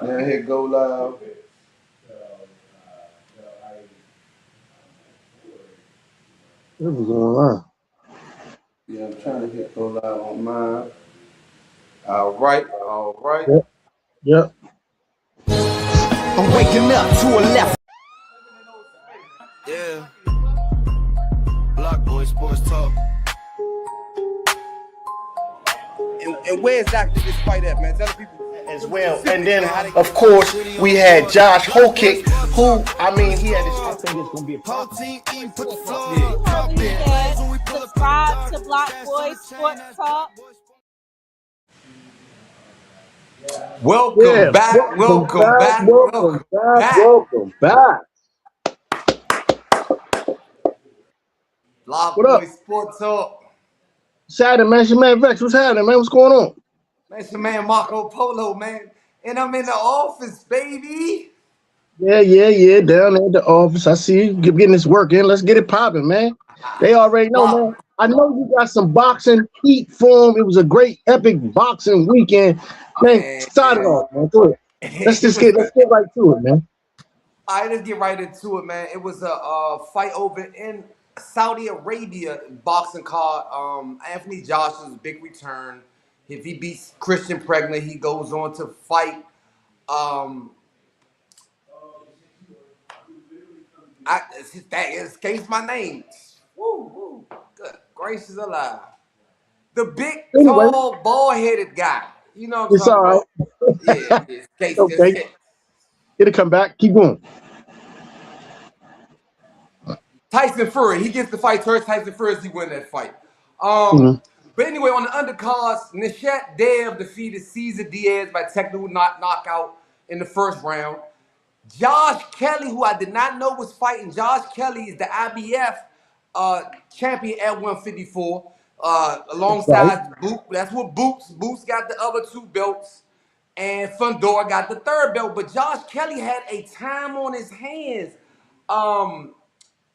Now hit go live. What was going on? Yeah, I'm trying to hit go live on mine. All right. Yep. I'm waking up to a left. Yeah. BlockBoySportsTalk. And where's exactly this fight at, man? Tell the people. As well. And then, of course, we had Josh Hokick, who, I mean, he had this. I think it's going to be a Whole team eating, put the floor Subscribe to Block Boy Sports Talk. Welcome back. BlockBoy Sports Talk. Saturday, man. It's your man Vex. What's happening, man? What's going on? That's your man Marco Polo, man. And I'm in the office, baby. Yeah. Down there at the office. I see you getting this work in. Let's get it popping, man. They already know, man. I know you got some boxing heat for them. It was a great, epic boxing weekend. Man, start it off, man. Go ahead. Let's get right to it, man. All right, let's get right into it, man. It was a fight over in Saudi Arabia boxing card. Anthony Joshua's big return. If he beats Christian Prenga, he goes on to fight. That escapes my name. Woo. Good gracious alive. The big, tall, bald-headed guy. You know what I'm talking about? Yeah. Okay. It'll come back. Keep going. Tyson Fury. He gets the fight first. Tyson Fury, he win that fight. But anyway, on the undercards, Nishat Dev defeated Cesar Diaz by technical knockout in the first round. Josh Kelly, who I did not know was fighting. Josh Kelly is the IBF champion at 154. Alongside Boots. That's what Boots. Boots got the other two belts. And Fundora got the third belt. But Josh Kelly had a time on his hands. A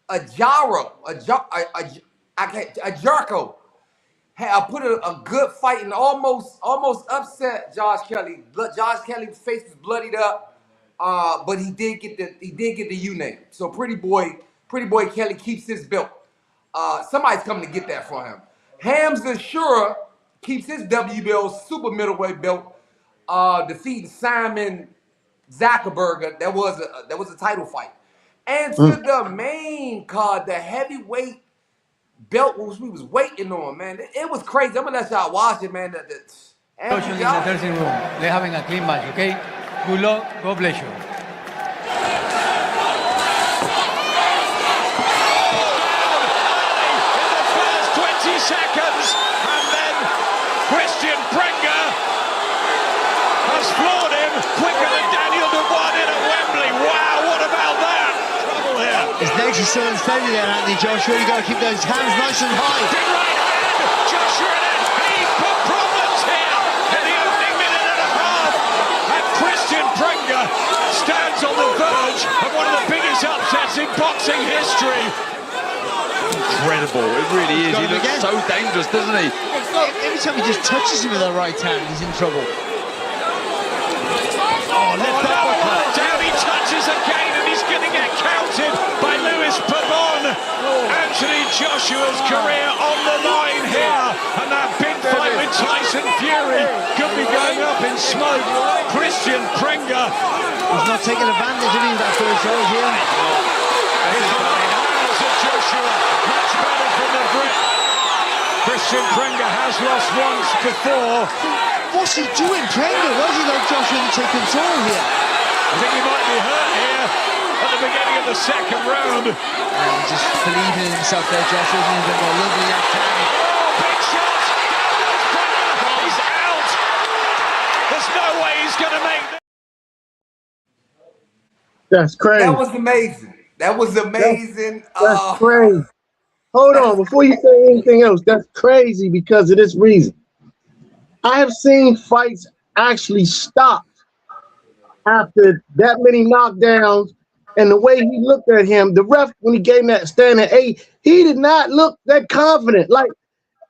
Jarko. I put a good fight and almost upset Josh Kelly. Josh Kelly's face was bloodied up, but he did get the U-name. So pretty boy Kelly keeps his belt. Somebody's coming to get that for him. Hamza Shura keeps his WBO super middleweight belt, defeating Simon Zuckerberg. That was a title fight. And to the main card, the heavyweight belt we was waiting on, man. It was crazy. I'm gonna let y'all watch it, man. In the dressing room, they're having a clean match, okay? Good luck, God bless you. 20 seconds, and then Christian Prenga has floored him quicker than Daniel Dubois did at Wembley. Wow, what about that? Trouble here. His legs are still unsteady there, Anthony Joshua. You got to keep those hands nice and high. Big right hand, Joshua, and he's put problems here in the opening minute and a half. And Christian Prenga stands on the verge of one of the biggest upsets in boxing history. Incredible, it really is. He looks so dangerous, doesn't he? Every time he just touches him with that right hand, he's in trouble. Oh, left uppercut. Down he touches again, and he's going to get counted by Luis Pavon. Anthony Joshua's career on the line here, and that big fight with Tyson Fury could be going up in smoke. Christian Prenga was not taking advantage of that first round here. Joshua, much better from the grip. Christian Prenga has lost once before. What's he doing, Prenga? Why does he like Joshua to take control here? I think he might be hurt here at the beginning of the second round. And just believing in himself there, Joshua. A little bit more lovely left hand. Oh, big shot! He's out! There's no way he's going to make this. That's crazy. That was amazing. That's crazy. Hold on, before you say anything else, that's crazy because of this reason. I have seen fights actually stop after that many knockdowns, and the way he looked at him, the ref, when he gave him that standing 8, he did not look that confident. Like,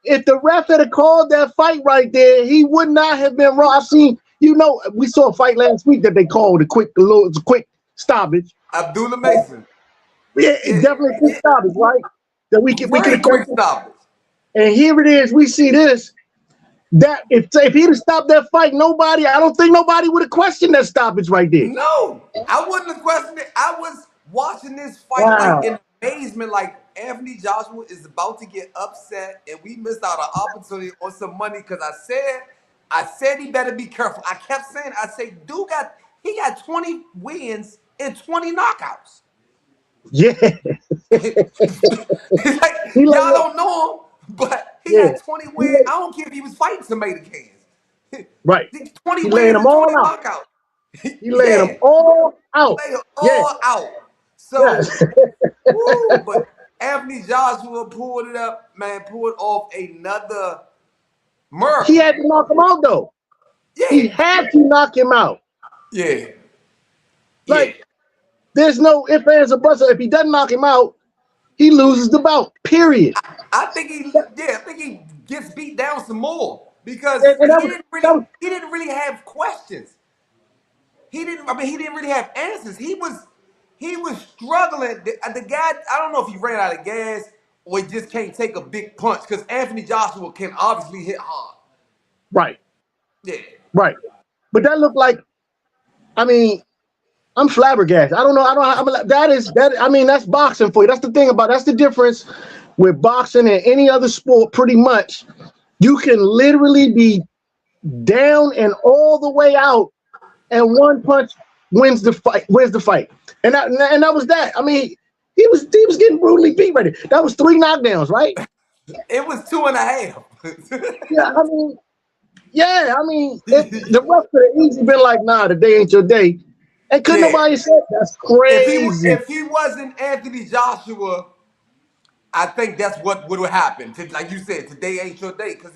if the ref had called that fight right there, he would not have been wrong. I've seen, You know, we saw a fight last week that they called a quick stoppage. Abdullah Mason. Yeah, Yeah, definitely a quick stoppage, right? That we could very have quick stoppage. And here it is. We see this. That if he'd have stopped that fight, I don't think nobody would have questioned that stoppage right there. No, I wouldn't have questioned it. I was watching this fight Wow. like in amazement, like Anthony Joshua is about to get upset, and we missed out an opportunity on some money because I said he better be careful. I kept saying, dude he got 20 wins and 20 knockouts. Yeah. It's like y'all don't know him, but he got 20 wins. I don't care if he was fighting tomato cans. Right. 20 He wins laying and them all 20 out. knockouts. He laying them all out. Lay them all out. So, woo, but Anthony Joshua pulled it up, man, pulled off another murder. He had to knock him out, though. Yeah. He had to knock him out. Yeah. Like, there's no ifs, ands, or buts. If he doesn't knock him out, he loses the bout, period. I think he gets beat down some more because And he didn't really have questions. He didn't really have answers. He was struggling. The guy, I don't know if he ran out of gas or he just can't take a big punch because Anthony Joshua can obviously hit hard. Right. Yeah. Right. But that looked like, I mean, I'm flabbergasted. I don't know. That's boxing for you. That's the difference with boxing and any other sport. Pretty much, you can literally be down and all the way out, and one punch wins the fight. And that was that. I mean, he was getting brutally beat right there. That was 3 knockdowns, right? It was 2.5. The rest could have easily been like, nah, today ain't your day. And couldn't nobody say that's crazy. If he wasn't Anthony Joshua, I think that's what would have happened. Like you said, today ain't your day because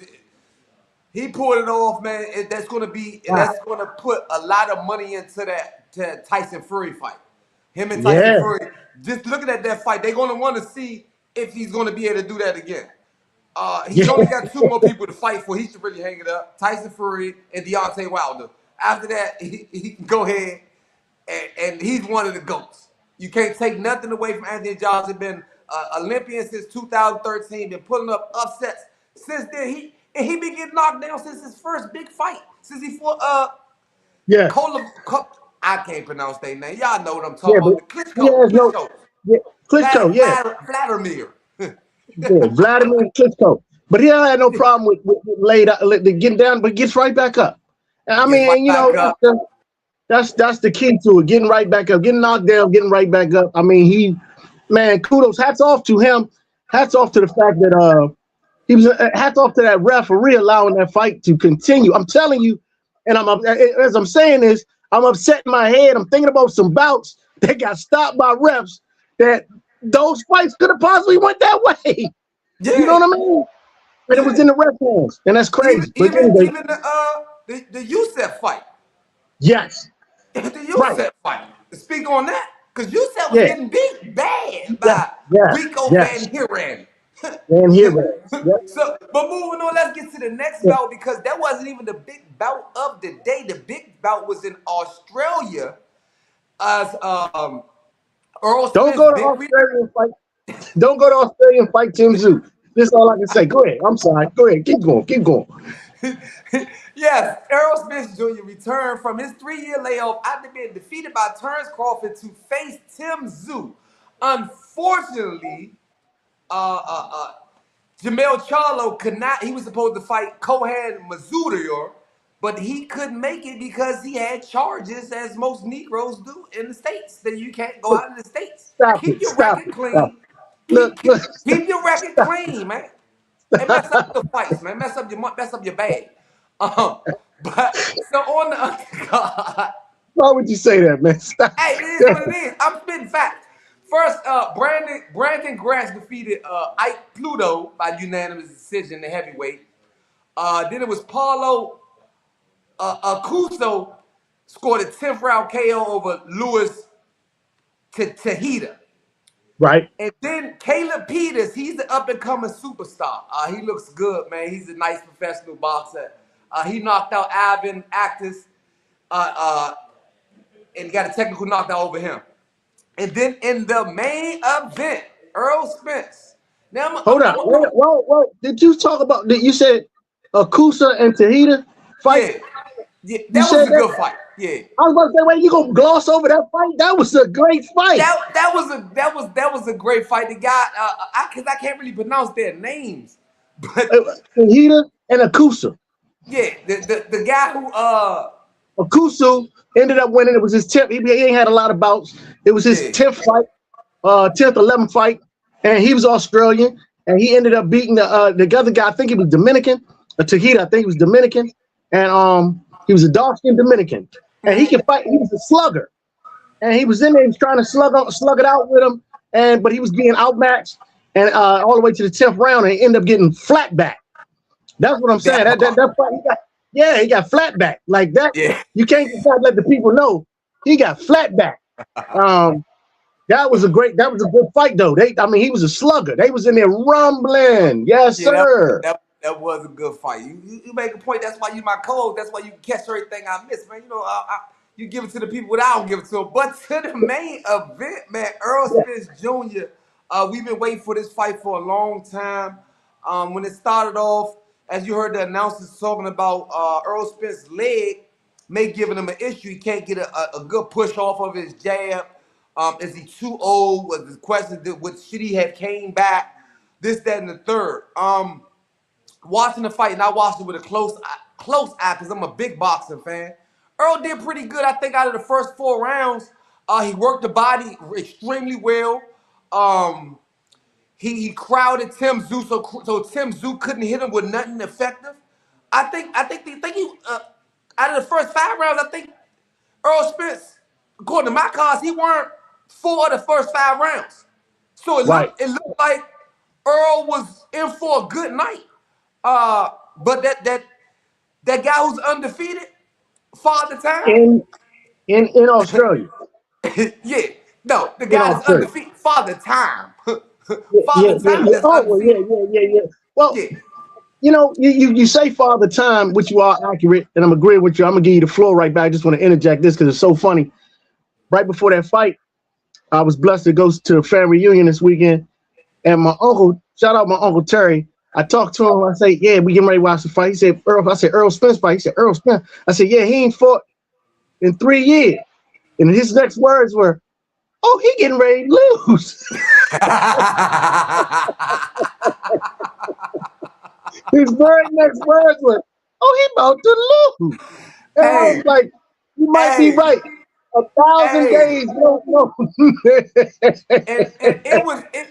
he pulled it off, man. That's going to put a lot of money into that Tyson Fury fight. Him and Tyson Fury. Just looking at that fight, they're going to want to see if he's going to be able to do that again. He's only got 2 more people to fight for. He should really hang it up. Tyson Fury and Deontay Wilder. After that, he can go ahead. And he's one of the GOATs. You can't take nothing away from Anthony Joshua. Been Olympian since 2013. Been pulling up upsets since then. He been getting knocked down since his first big fight. Since he fought I can't pronounce their name. Y'all know what I'm talking about. Klitschko. Vladimir. Vladimir Klitschko. But he don't have no problem with getting down, but gets right back up. I mean, that's the key to it. Getting right back up, getting knocked down, getting right back up. I mean, kudos. Hats off to him. Hats off to the fact that hats off to that referee allowing that fight to continue. I'm telling you, and as I'm saying this, I'm upset in my head. I'm thinking about some bouts that got stopped by refs that those fights could have possibly went that way. Yeah. You know what I mean? And it was in the ref hands, and that's crazy. Even the Youssef fight. Yes. The Youssef fight. Speak on that. Because Youssef was getting beat bad by Rico Van Hiren. But moving on, let's get to the next bout because that wasn't even the big bout of the day. The big bout was in Australia as Earl Don't Spence go to Australia and fight Tim Tszyu. This is all I can say. Go ahead. I'm sorry. Go ahead. Keep going. Yes, Errol Spence Jr. returned from his 3-year layoff after being defeated by Terence Crawford to face Tim Tszyu. Unfortunately, Jamel Charlo could not. He was supposed to fight Kohan Masvidal, but he couldn't make it because he had charges, as most Negroes do in the States. That you can't go out in the States. Keep your record clean. Keep your record clean, man. And mess up the fights, man. Mess up your bag. But so on the undercard. Why would you say that, man? Stop. Hey, it is what it is. I'm spitting facts. First, Brandon Grass defeated Ike Pluto by unanimous decision, the heavyweight. Then it was Paulo Acuso scored a 10th round KO over Luis Tejeda. Right. And then Caleb Peters, he's the up-and-coming superstar. He looks good, man. He's a nice professional boxer. He knocked out Alvin Actis and got a technical knockdown over him. And then in the main event, Earl Spence. Now, Hold on. Whoa. Did you talk about that? You said Akusa and Tahita fight? Yeah, that was a good fight. Yeah. I was about to say, wait, you gonna gloss over that fight? That was a great fight. That was a great fight. The guy, because I can't really pronounce their names, but Tahita and Akusa. Yeah, the guy who Akusu ended up winning. It was his 10th. He ain't had a lot of bouts. It was his 10th fight, 10th, 11th fight, and he was Australian. And he ended up beating the other guy. I think he was Dominican. Tahita, I think he was Dominican, and he was a dark-skinned Dominican. And he can fight. He was a slugger, and he was in there. He was trying to slug it out with him, but he was being outmatched, and all the way to the 10th round, and he ended up getting flat back. That's what I'm saying. That fight, he got flat back like that. Yeah. You can't just let the people know he got flat back. That was a good fight though. He was a slugger. They was in there rumbling. Yes, sir. That was a good fight. You make a point. That's why you my co-host. That's why you catch everything I miss, man. You know, you give it to the people what I don't give it to them. But to the main event, man, Earl Spence Jr. We've been waiting for this fight for a long time. When it started off, as you heard the announcers talking about Earl Spence's leg may giving him an issue. He can't get a good push off of his jab. Is he too old? Was the question should he have came back? This, that, and the third. Watching the fight, and I watched it with a close eye because I'm a big boxing fan. Earl did pretty good. I think out of the first 4 rounds, he worked the body extremely well. He crowded Tim Tszyu, so Tim Tszyu couldn't hit him with nothing effective. I think he out of the first 5 rounds, I think Earl Spence, according to my cards, he won 4 of the first 5 rounds. So it looked like Earl was in for a good night. But that guy who's undefeated, Father Time. In Australia. Yeah. No, the guy that's undefeated, Father Time. Father Time. Yeah. Well, you know, you say Father Time, which you are accurate, and I'm agreeing with you. I'm gonna give you the floor right back. I just want to interject this because it's so funny. Right before that fight, I was blessed to go to a family reunion this weekend, and my uncle, shout out my Uncle Terry, I talked to him. I say, yeah, we getting ready to watch the fight. He said, Earl. I said, Earl Spence fight. He said, Earl Spence. I said, yeah, he ain't fought in 3 years. And his next words were, oh, he getting ready to lose. His very next words were, oh, he about to lose. And I was like, you might be right. 1,000 days, no.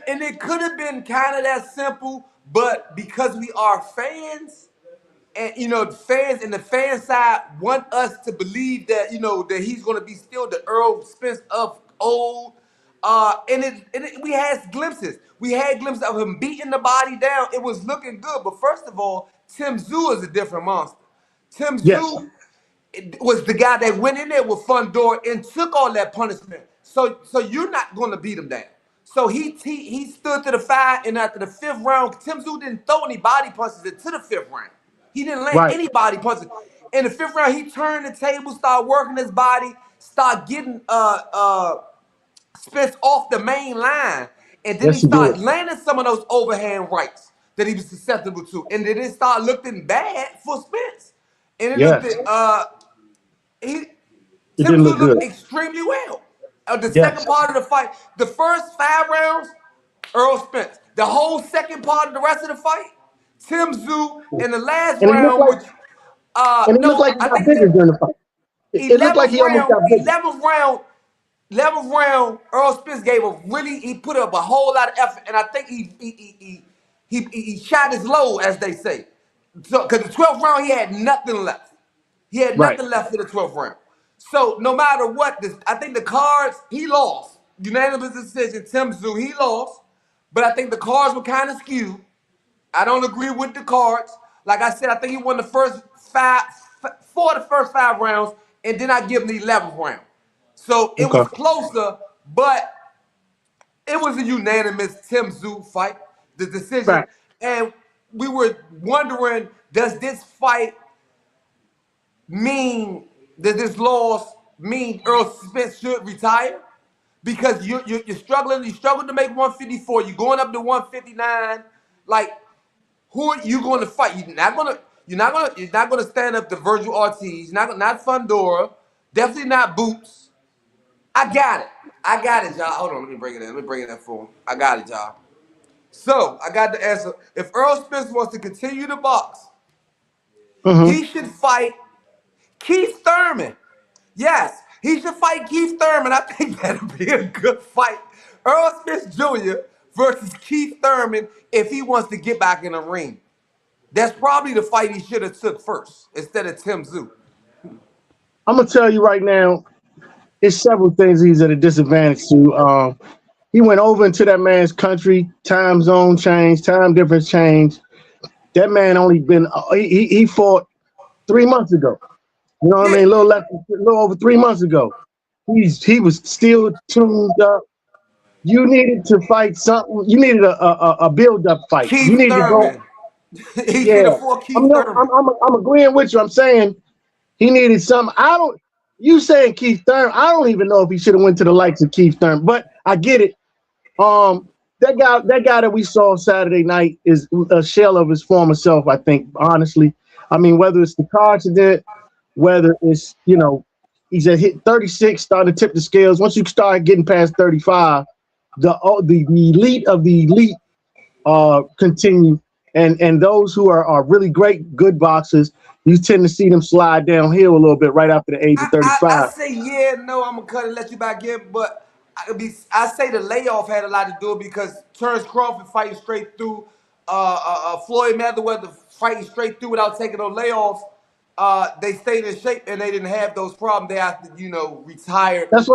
and it could have been kind of that simple, but because we are fans, and you know, fans and the fan side want us to believe that, you know, that he's going to be still the Earl Spence of old. We had glimpses. We had glimpses of him beating the body down. It was looking good, but first of all, Tim Tszyu is a different monster. Tim Tszyu was the guy that went in there with Fundor and took all that punishment. So you're not going to beat him down. So he stood to the fire, and after the 5th round, Tim Tszyu didn't throw any body punches into the 5th round. He didn't land any body punches. In the 5th round, he turned the table, started working his body, started getting Spence off the main line, and then he started landing some of those overhand rights that he was susceptible to, and then it started looking bad for Spence. And it Tim Tszyu looked extremely well. The second part of the fight, the first 5 rounds, Earl Spence. The whole second part of the rest of the fight, Tim Tszyu. In the last round, it looked like he got bigger during the fight. It looked like he almost got bigger. 11th round, Earl Spence he put up a whole lot of effort, and I think he shot his load, as they say. So, because the 12th round, he had nothing left. He had nothing left for the 12th round. So no matter what, I think the cards, he lost. Unanimous decision, Tim Tszyu, he lost. But I think the cards were kind of skewed. I don't agree with the cards. Like I said, I think he won the first 4 of the first 5 rounds, and then I give him the 11th round. So it was closer, but it was a unanimous Tim Tszyu fight, the decision. And we were wondering, does this fight mean does this loss mean Earl Spence should retire? Because you're struggling. You struggle to make 154. You're going up to 159. Like, who are you going to fight? You're not gonna stand up to Virgil Ortiz. Not Fundora. Definitely not Boots. I got it, y'all. Hold on, let me bring it in. Let me bring it in for him. I got it, y'all. So I got the answer. If Earl Spence wants to continue to box, he should fight Keith Thurman. Yes, he should fight Keith Thurman. I think that'd be a good fight. Earl Spence Jr. versus Keith Thurman if he wants to get back in the ring. That's probably the fight he should have took first instead of Tim Tszyu. I'm gonna tell you right now, it's several things he's at a disadvantage to. He went over into that man's country, time zone change, time difference change. That man only been he fought 3 months ago. You know what I mean? A little over 3 months ago. He was still tuned up. You needed to fight something. You needed a build up fight. Keith you needed Thurman. to go. He should have fought Keith Thurman. I'm agreeing with you. I'm saying he needed something. You saying Keith Thurman? I don't even know if he should have went to the likes of Keith Thurman, but I get it. That guy that we saw Saturday night is a shell of his former self. I think, honestly. I mean, whether it's the car accident, whether it's he's at hit 36, starting to tip the scales. Once you start getting past 35, the elite of the elite continue, and those who are really great, good boxers, you tend to see them slide downhill a little bit right after the age of 35. I say I'm gonna cut and let you back in, but I say the layoff had a lot to do with it because Terrence Crawford fighting straight through, Floyd Mayweather fighting straight through without taking no layoffs. They stayed in shape and they didn't have those problems. They have to, retire. That's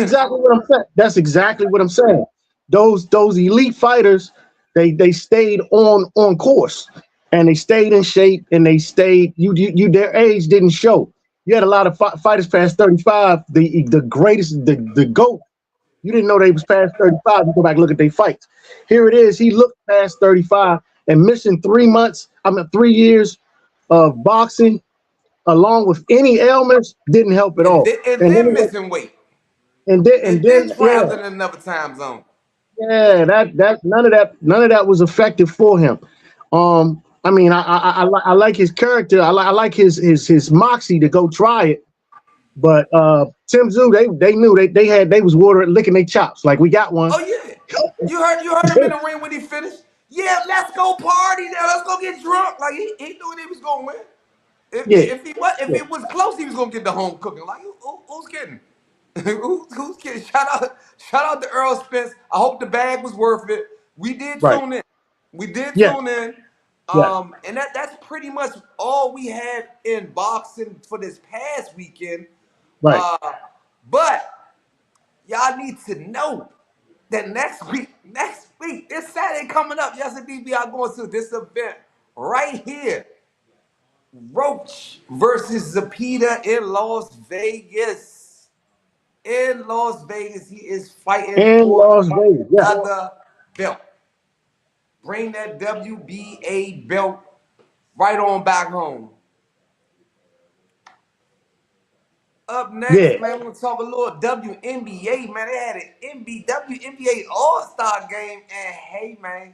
exactly what I'm saying. That's exactly what I'm saying. Those elite fighters, they stayed on course, and they stayed in shape, and they stayed. Their age didn't show. You had a lot of fighters past 35. The greatest, the GOAT. You didn't know they was past 35. You go back and look at their fights. Here it is. He looked past 35 and missing 3 years of boxing, along with any ailments, didn't help at all. And then missing weight. And then traveling in another time zone. Yeah, that none of that was effective for him. I mean, I like his character. I like his moxie to go try it. But Tim Tszyu, they knew they was licking their chops. Like, we got one. Oh yeah, you heard him in the ring when he finished. Yeah, let's go party now. Let's go get drunk. Like, he knew he was gonna win. If it was close, he was gonna get the home cooking. Like, who's kidding? Who's kidding? Shout out to Earl Spence. I hope the bag was worth it. We did tune in. Tune in. And that's pretty much all we had in boxing for this past weekend. Right. But y'all need to know that next week, this Saturday coming up, yes indeed, we are going to this event right here. Roach versus Zapita in Las Vegas. In Las Vegas, he is fighting for another belt. Bring that WBA belt right on back home. Up next, man, we're going to talk a little WNBA, man. They had an WNBA All-Star Game, and hey, man,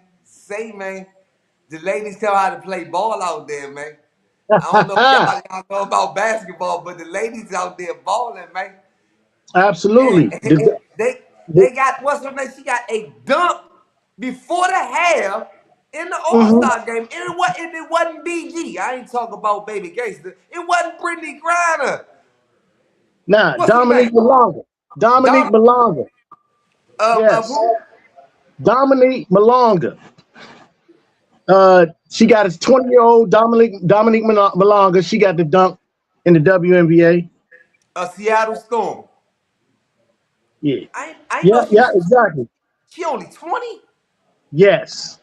the ladies tell how to play ball out there, man. I don't know if y'all know about basketball, but the ladies out there balling, man. Absolutely. They got, what's her name? She got a dunk before the half in the All-Star game. And it wasn't BG. I ain't talking about Baby Gangster. It wasn't Brittany Griner. Nah, Dominique Malonga. Dominique Malonga. Yes. Dominique Malonga. She got a 20-year-old Dominique Malonga. She got the dunk in the WNBA. A Seattle Storm. Yeah. Yeah, exactly. She only 20? Yes.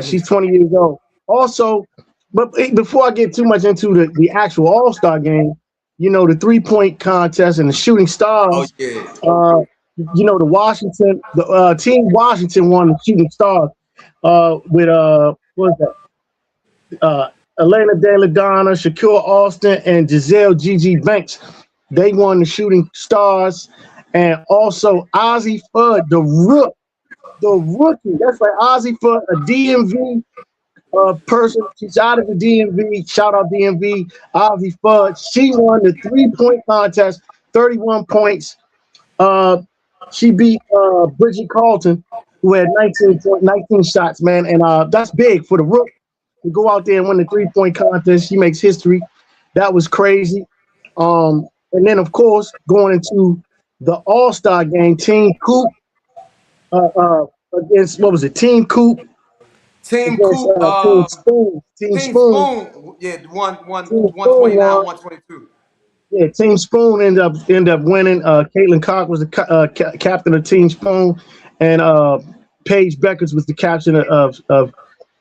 She's 20 years old. Also, but before I get too much into the actual All-Star game, the 3-point contest and the shooting stars. Oh, yeah. The team Washington won the shooting stars with what was that? Elena De La Donna, Shakur Austin, and Giselle Gigi Banks. They won the Shooting Stars. And also Ozzie Fudd, the rookie. That's right, Ozzie Fudd, a DMV person. She's out of the DMV. Shout out DMV. Ozzie Fudd. She won the 3-point contest, 31 points. She beat Bridget Carlton, who had 19 shots, man. And that's big for the rook to go out there and win the 3-point contest. She makes history. That was crazy. And then, of course, going into the All-Star Game, Team Coop against, what was it, Team Coop? Team Coop, Team Spoon. Yeah, 129, 122. Yeah, Team Spoon ended up winning. Caitlin Cock was the captain of Team Spoon, and Paige Beckers was the captain of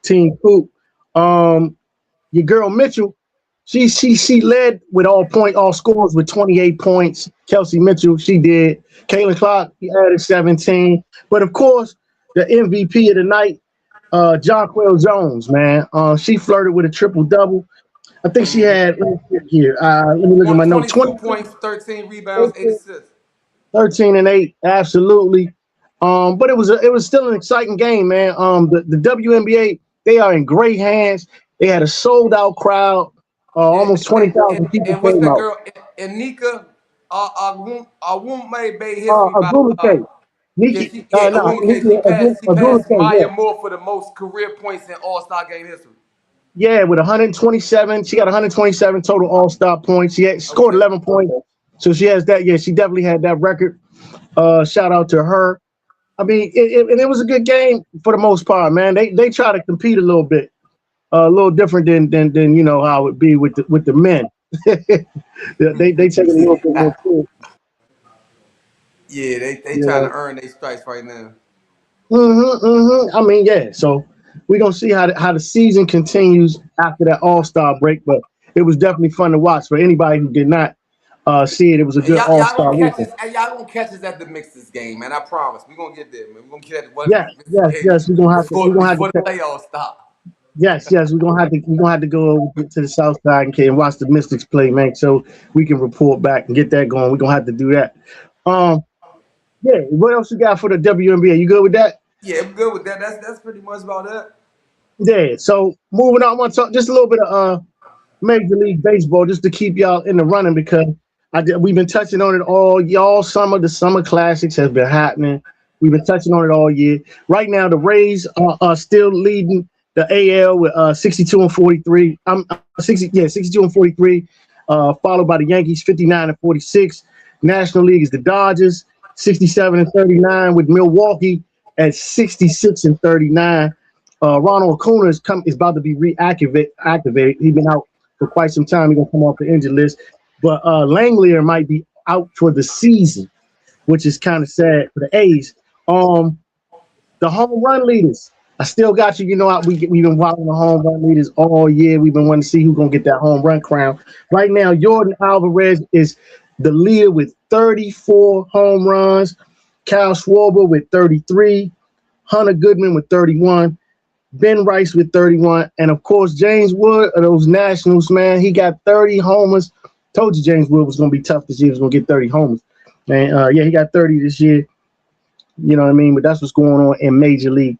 Team Coop. Your girl Mitchell, she led with all scores with 28 points. Kelsey Mitchell, she did. Caitlin Clark, he added 17. But of course, the MVP of the night, Jonquel Jones, man. She flirted with a triple-double. I think she had, let me look at my notes. 22 points, 13 rebounds, 8 assists. 13 and 8, absolutely. But it was still an exciting game, man. The WNBA, they are in great hands. They had a sold-out crowd. Almost 20,000 people and what's came that out. girl, Anika made history by Nikki, she passed Maya yeah. Moore for the most career points in All-Star Game history. Yeah, with 127. She got 127 total All-Star points. She had scored 11 points. So she has that. Yeah, she definitely had that record. Shout out to her. I mean, it was a good game for the most part, man. They try to compete a little bit. A little different than you know how it would be with the men. they take it a little bit more too. Yeah, they trying to earn their stripes right now. I mean, yeah. So we're gonna see how the season continues after that All-Star break. But it was definitely fun to watch for anybody who did not see it. It was a good All-Star weekend. Y'all gonna catch us at the Mixers game, man. I promise. We're gonna get there, man. We're gonna get at Yes. We're gonna have to. Before the playoffs stop. Yes, we're gonna have to go to the South Side and watch the Mystics play, man, so we can report back and get that going. We're gonna have to do that. Yeah. What else you got for the WNBA? You good with that? Yeah, I'm good with that. That's pretty much about it. Yeah. So moving on, I want to talk just a little bit of Major League Baseball, just to keep y'all in the running, because we've been touching on it all summer. The summer classics has been happening. We've been touching on it all year. Right now, the Rays are still leading the AL with 62-43. 62-43. Followed by the Yankees 59-46. National League is the Dodgers 67-39 with Milwaukee at 66-39. Ronald Acuna is about to be reactivated. He's been out for quite some time. He's gonna come off the injured list, but Langelier might be out for the season, which is kind of sad for the A's. The home run leaders. I still got you. You know, we've been following the home run leaders all year. We've been wanting to see who's going to get that home run crown. Right now, Jordan Alvarez is the leader with 34 home runs. Kyle Schwarber with 33. Hunter Goodman with 31. Ben Rice with 31. And, of course, James Wood of those Nationals, man, he got 30 homers. Told you James Wood was going to be tough this year. He was going to get 30 homers. And, he got 30 this year. You know what I mean? But that's what's going on in Major League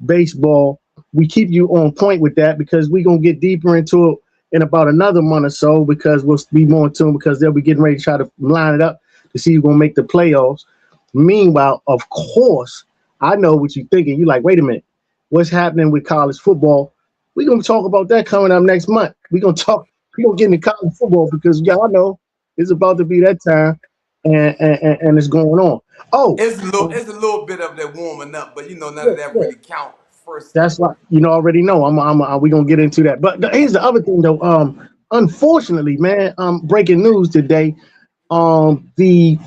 Baseball. We keep you on point with that because we're going to get deeper into it in about another month or so, because we'll be more in tune, because they'll be getting ready to try to line it up to see who's going to make the playoffs. Meanwhile, of course, I know what you're thinking. You're like, wait a minute, what's happening with college football? We're going to talk about that coming up next month. We're going to get into college football because y'all know it's about to be that time, and it's going on. Oh, it's a little bit of that warming up, but none of that really count first. That's what already know. We're gonna get into that. But here's the other thing though. Unfortunately, man, breaking news today. The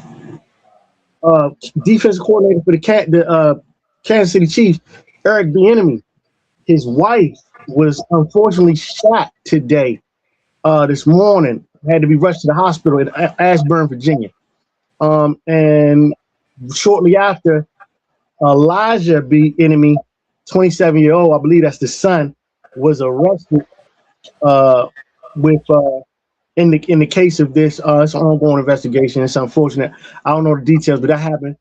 defensive coordinator for the Kansas City Chiefs, Eric Bieniemy, his wife was unfortunately shot today. This morning, had to be rushed to the hospital in Ashburn, Virginia. And shortly after, Elijah Bieniemy, 27-year-old, I believe that's the son, was arrested with in the case of this, it's an ongoing investigation. It's unfortunate. I don't know the details, but that happened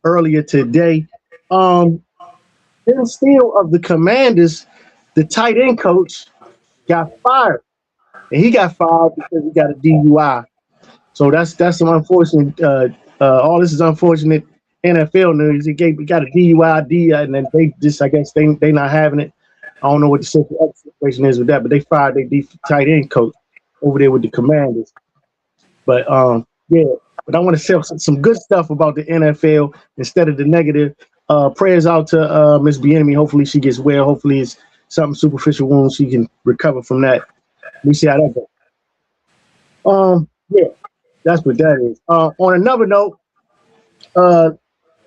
earlier today. Then still of the Commanders, the tight end coach got fired, and he got fired because he got a DUI. So that's some unfortunate. All this is unfortunate NFL news. He got a DUI, and then they just, I guess they not having it. I don't know what the situation is with that, but they fired their tight end coach over there with the Commanders. But yeah. But I want to say some good stuff about the NFL instead of the negative. Prayers out to Miss Bienemy. Hopefully she gets well. Hopefully it's something superficial wounds. She can recover from that. We see how that goes. Yeah, that's what that is. On another note,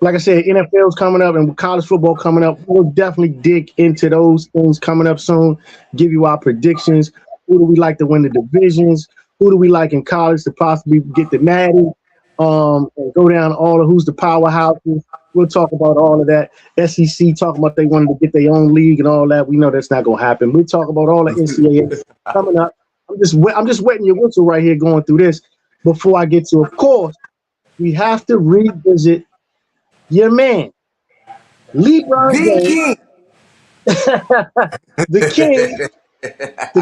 like I said, NFL's coming up and college football coming up. We'll definitely dig into those things coming up soon. Give you our predictions. Who do we like to win the divisions? Who do we like in college to possibly get the natty? And go down all of who's the powerhouses. We'll talk about all of that. SEC talking about they wanted to get their own league and all that. We know that's not going to happen. We'll talk about all the NCAA coming up. I'm just wetting your whistle right here going through this before I get to, of course, we have to revisit your man, LeBron James. The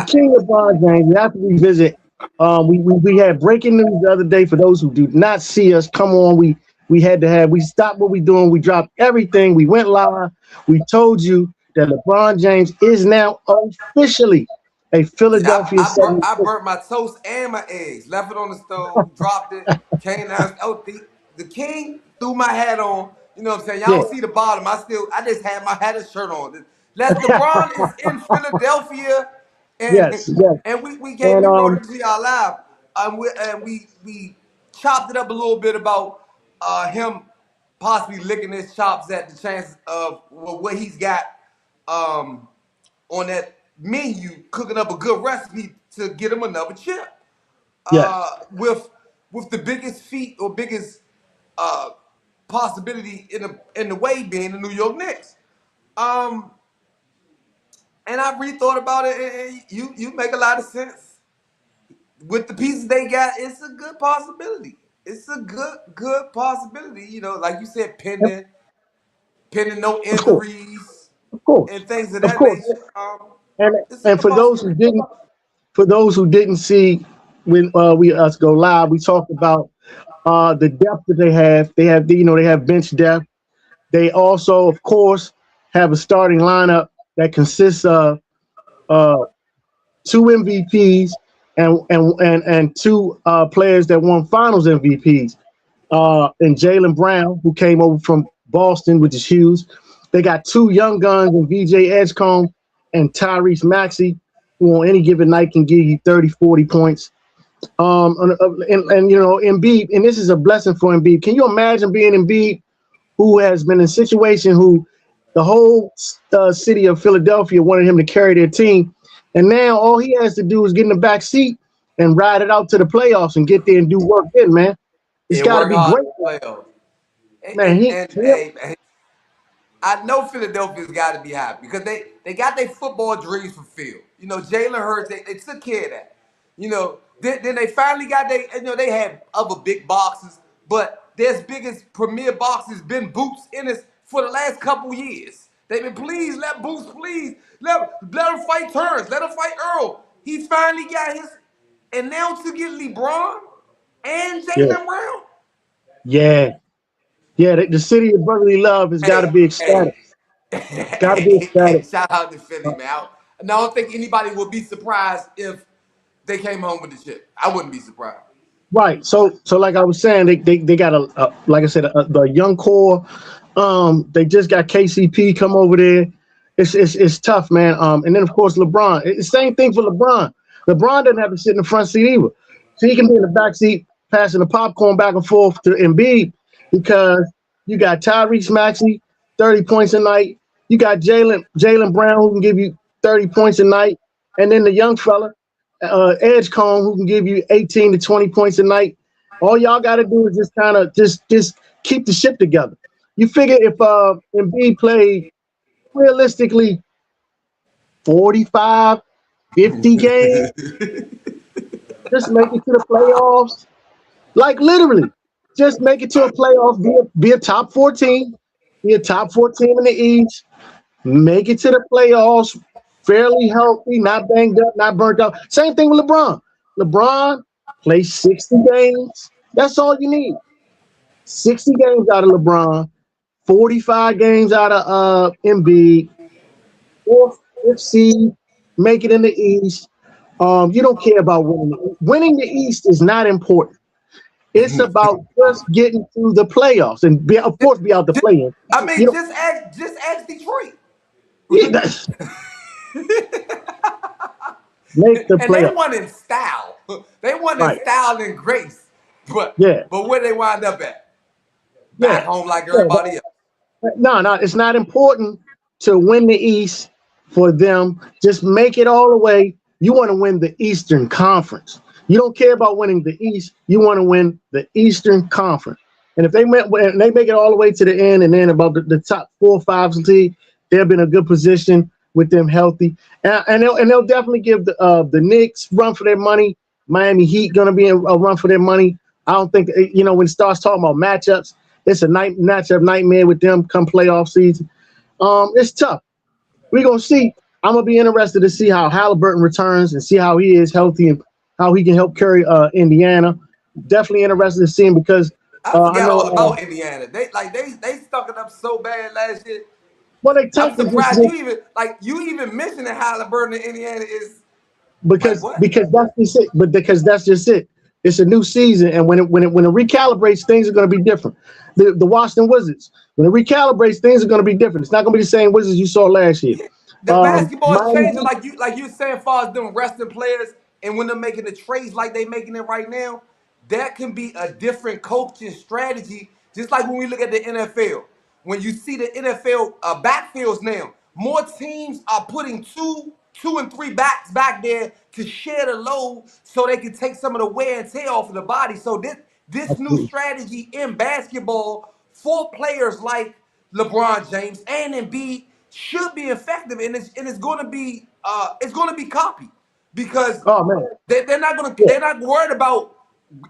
king of LeBron James. We have to revisit. We had breaking news the other day. For those who do not see us, come on. We stopped what we're doing. We dropped everything. We went live. We told you that LeBron James is now officially a Philadelphia. I burnt my toast and my eggs. Left it on the stove. Dropped it. Came down. Oh, the king threw my hat on. You know what I'm saying? Y'all don't see the bottom. I just had a shirt on. LeBron is in Philadelphia. And, yes. And we wrote it to y'all live. And we chopped it up a little bit about him possibly licking his chops at the chances of what he's got on that menu, cooking up a good recipe to get him another chip. With the biggest feat or biggest possibility in the way being the New York Knicks. And I rethought about it, and you make a lot of sense. With the pieces they got, it's a good possibility. It's a good possibility. You know, like you said, pending no injuries, of course, and things of that nature. And for those who didn't see when us go live, we talked about the depth that they have. They have bench depth. They also, of course, have a starting lineup that consists of 2 MVPs and 2 players that won Finals MVPs. And Jaylen Brown, who came over from Boston, which is huge. They got 2 young guns in VJ Edgecombe and Tyrese Maxey, who on any given night can give you 30, 40 points. And Embiid, and this is a blessing for Embiid. Can you imagine being Embiid, who has been in a situation who the whole city of Philadelphia wanted him to carry their team, and now all he has to do is get in the back seat and ride it out to the playoffs and get there and do work then, man. It's got to be great. Man, I know Philadelphia's got to be happy because they got their football dreams fulfilled. You know, Jalen Hurts, they took care of that. You know, then they finally got they had other big boxes, but their biggest premier boxes been Boots Ennis for the last couple years. They've been, please let Boots, let him fight Turns, let him fight Earl. He's finally got his, and now to get LeBron and Jaylen Brown. Yeah, the city of brotherly love has got to be ecstatic. Got to be ecstatic. Shout out to Philly, man. I don't think anybody would be surprised if they came home with the chip. I wouldn't be surprised. Right. So like I was saying, they got a young core. They just got KCP come over there. It's tough, man. And then of course LeBron. It's the same thing for LeBron. LeBron doesn't have to sit in the front seat either, so he can be in the back seat passing the popcorn back and forth to Embiid because you got Tyrese Maxey, 30 points a night. You got Jaylen Brown who can give you 30 points a night, and then the young fella, Edgecombe, who can give you 18 to 20 points a night. All y'all got to do is just kind of just keep the ship together. You figure if Embiid played realistically 45 50 games. Just make it to the playoffs. Like literally, just make it to a playoff. Be a top 14. Be a top 14 in the East. Make it to the playoffs. Fairly healthy, not banged up, not burnt out. Same thing with LeBron. LeBron plays 60 games. That's all you need. 60 games out of LeBron, 45 games out of Embiid, fourth, fifth seed, make it in the East. You don't care about winning. Winning the East is not important. It's about just getting through the playoffs and of course be out the play-in. I mean, You know, just ask Detroit. yeah, make the And they playoffs. won in style. They won in Right. style and grace. But Yeah. where they wind up at? Yeah. Back home like everybody else. No, it's not important to win the East for them. Just make it all the way. You want to win the Eastern Conference. You don't care about winning the East. You want to win the Eastern Conference. And if they make it all the way to the end and then about the top 4 or 5 league, they'll be in a good position with them healthy. And they'll definitely give the Knicks run for their money. Miami Heat going to be a run for their money. I don't think, when it starts talking about matchups, it's a matchup nightmare with them come playoff season. It's tough. We're going to see. I'm going to be interested to see how Halliburton returns and see how he is healthy and how he can help carry Indiana. Definitely interested to see him because I forgot all about Indiana. They stuck it up so bad last year. Well, they I'm take surprised you even mentioning Halliburton in Indiana is because what? because that's just it. But because that's just it. It's a new season, and when it recalibrates, things are going to be different. The Washington Wizards, when it recalibrates, things are going to be different. It's not going to be the same Wizards you saw last year. The basketball is changing, Heat, like you saying, far as them resting players, and when they're making the trades like they making it right now, that can be a different coaching strategy. Just like when we look at the NFL, when you see the NFL backfields now, more teams are putting two and three backs back there to share the load, so they can take some of the wear and tear off of the body. So this new strategy in basketball for players like LeBron James and Embiid should be effective, and it's going to be copied because they're not worried about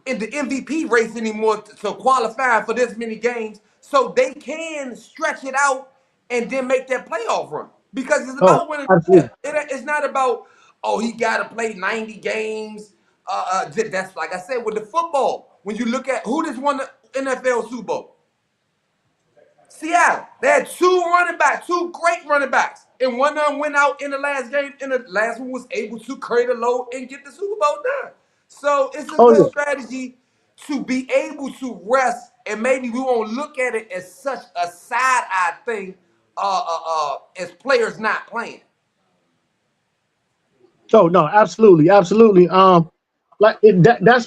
in the MVP race anymore to qualify for this many games, so they can stretch it out and then make that playoff run because it's about winning. It's not about he got to play 90 games. That's like I said with the football. When you look at who just won the NFL Super Bowl. Seattle. They had two great running backs. And one of them went out in the last game, and the last one was able to carry the load and get the Super Bowl done. So it's a good strategy to be able to rest, and maybe we won't look at it as such a side-eye thing as players not playing. Oh no, absolutely. That's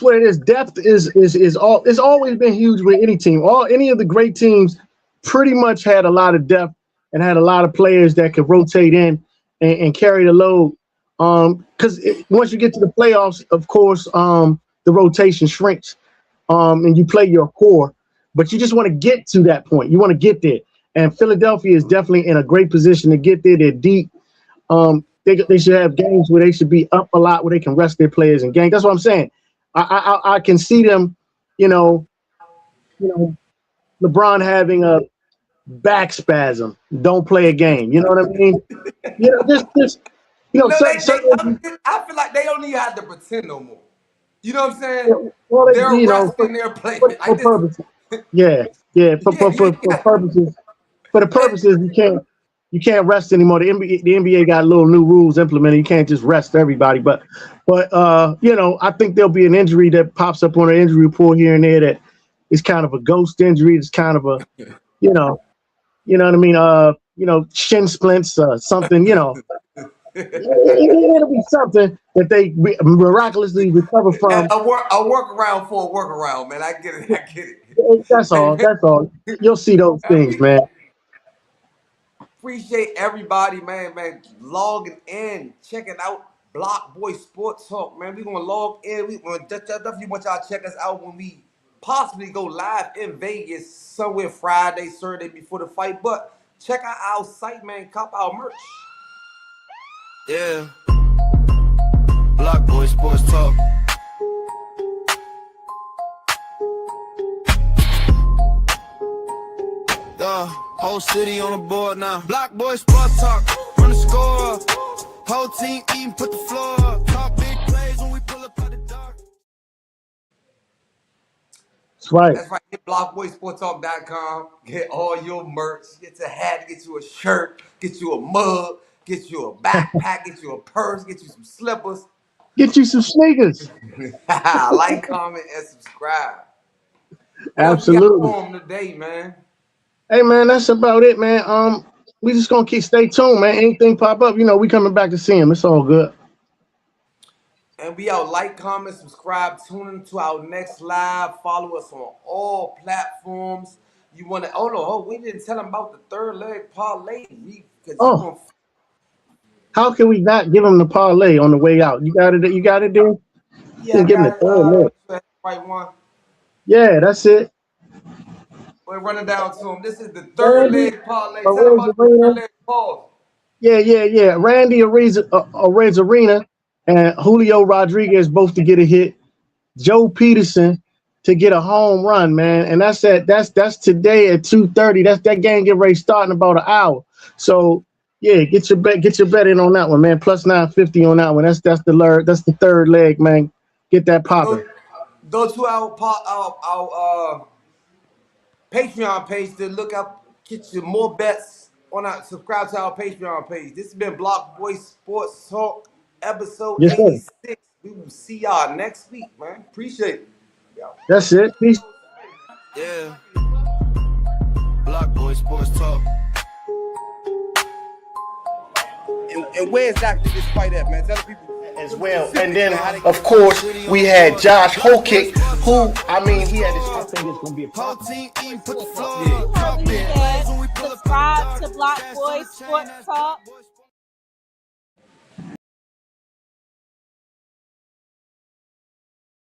what it is. Depth is all. It's always been huge with any team. Any of the great teams pretty much had a lot of depth and had a lot of players that could rotate in and carry the load. Because once you get to the playoffs, of course, the rotation shrinks, and you play your core. But you just want to get to that point. You want to get there, and Philadelphia is definitely in a great position to get there. They're deep. They should have games where they should be up a lot, where they can rest their players in games. That's what I'm saying. I can see them, LeBron having a back spasm. Don't play a game. You know what I mean? Just I feel like they don't even have to pretend no more. You know what I'm saying? Well, they're resting their players for purposes. Yeah. For purposes. For the purposes, you can't rest anymore. The NBA got little new rules implemented. You can't just rest everybody. But I think there'll be an injury that pops up on the injury report here and there that is kind of a ghost injury. It's kind of a, you know what I mean? Shin splints, something. It'll be something that they miraculously recover from. A workaround for a workaround, man. I get it. That's all. You'll see those things, man. Appreciate everybody, man, logging in, checking out Block Boy Sports Talk, man. We're going to log in. We definitely want y'all to check us out when we possibly go live in Vegas somewhere Friday, Saturday before the fight. But check out our site, man. Cop our merch. Yeah. Block Boy Sports Talk. The whole city on the board now. Block Boy Sports Talk. Run the score up. Whole team eating, put the floor up. Talk big plays when we pull up out the dark. That's right. That's right. Hit BlockBoySportsTalk.com. Get all your merch. Get a hat. Get you a shirt. Get you a mug. Get you a backpack. Get you a purse. Get you some slippers. Get you some sneakers. Like, comment, and subscribe. Absolutely. What else we got for 'em today, man? Hey man, that's about it, man. We just gonna stay tuned, man. Anything pop up, we coming back to see him. It's all good. And we out. Like, comment, subscribe, tune into our next live. Follow us on all platforms. You want to? Oh, we didn't tell them about the third leg parlay. How can we not give him the parlay on the way out? You got it. You got it, dude. Yeah, give him the third leg. Right one. Yeah, that's it. We're running down to him. This is the third leg parlay. Tell Randy, them about the third leg parlay. Yeah. Randy Arena and Julio Rodriguez both to get a hit. Joe Peterson to get a home run, man. And that's today at 2:30. That game get ready to start in about an hour. So yeah, get your bet in on that one, man. Plus 950 on that one. That's the third leg, man. Get that popping. Go to our Patreon page to look up, get you more bets on our, subscribe to our Patreon page. This has been Block Boy Sports Talk, episode 86. We will see y'all next week, man. Appreciate it. That's it. Peace. Yeah. Block Boy Sports Talk. And where exactly this fight at, man? Tell the people. As well. And then, of course, we had Josh Hokick, who, he had this. I think it's going to be a Whole team eating, put the floor Subscribe to Block Boy Sports Talk.